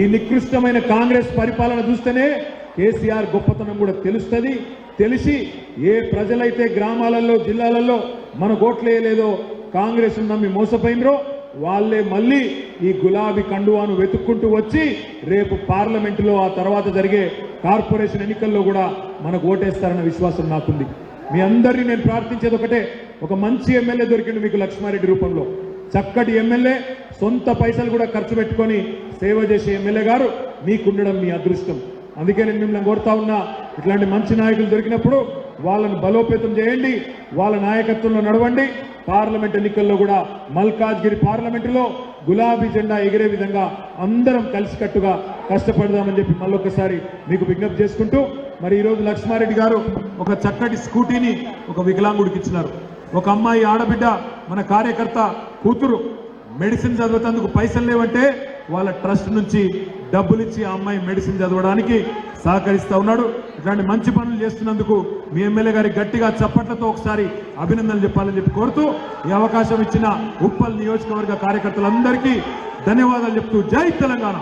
ఈ నికృష్టమైన కాంగ్రెస్ పరిపాలన చూస్తేనే కేసీఆర్ గొప్పతనం కూడా తెలుస్తుంది. తెలిసి ఏ ప్రజలైతే గ్రామాలలో జిల్లాలలో మన ఓట్లేయలేదో కాంగ్రెస్ నమ్మి మోసపోయినరో వాళ్ళే మళ్ళీ ఈ గులాబీ కండువాను వెతుక్కుంటూ వచ్చి రేపు పార్లమెంటులో ఆ తర్వాత జరిగే కార్పొరేషన్ ఎన్నికల్లో కూడా మనకు ఓటేస్తారన్న విశ్వాసం నాకుంది. మీ అందరినీ నేను ప్రార్థించేది ఒకటే, ఒక మంచి ఎమ్మెల్యే దొరికిండు మీకు లక్ష్మారెడ్డి రూపంలో. చక్కటి ఎమ్మెల్యే, సొంత పైసలు కూడా ఖర్చు పెట్టుకొని సేవ చేసే ఎమ్మెల్యే గారు మీకుండడం మీ అదృష్టం. అందుకే నేను మిమ్మల్ని కోరుతా ఉన్నా, ఇట్లాంటి మంచి నాయకులు దొరికినప్పుడు వాళ్ళను బలోపేతం చేయండి, వాళ్ళ నాయకత్వంలో నడవండి. పార్లమెంట్ ఎన్నికల్లో కూడా మల్కాజ్గిరి పార్లమెంటులో గులాబీ జెండా ఎగిరే విధంగా అందరం కలిసికట్టుగా కష్టపడదామని చెప్పి మళ్ళొకసారి మీకు విజ్ఞప్తి చేసుకుంటూ, మరి ఈరోజు లక్ష్మారెడ్డి గారు ఒక చక్కటి స్కూటీని ఒక వికలాంగుడికి ఇచ్చినారు. ఒక అమ్మాయి ఆడబిడ్డ మన కార్యకర్త కూతురు మెడిసిన్ చదివేందుకు పైసలు లేవంటే వాళ్ళ ట్రస్ట్ నుంచి డబ్బులు ఇచ్చి ఆ అమ్మాయి మెడిసిన్ చదవడానికి సహకరిస్తూ ఉన్నాడు. ఇట్లాంటి మంచి పనులు చేస్తున్నందుకు మీ ఎమ్మెల్యే గారికి గట్టిగా చప్పట్లతో ఒకసారి అభినందనలు చెప్పాలని చెప్పి కోరుతూ, ఈ అవకాశం ఇచ్చిన ఉప్పల్ నియోజకవర్గ కార్యకర్తలందరికీ ధన్యవాదాలు చెప్తూ జై తెలంగాణ.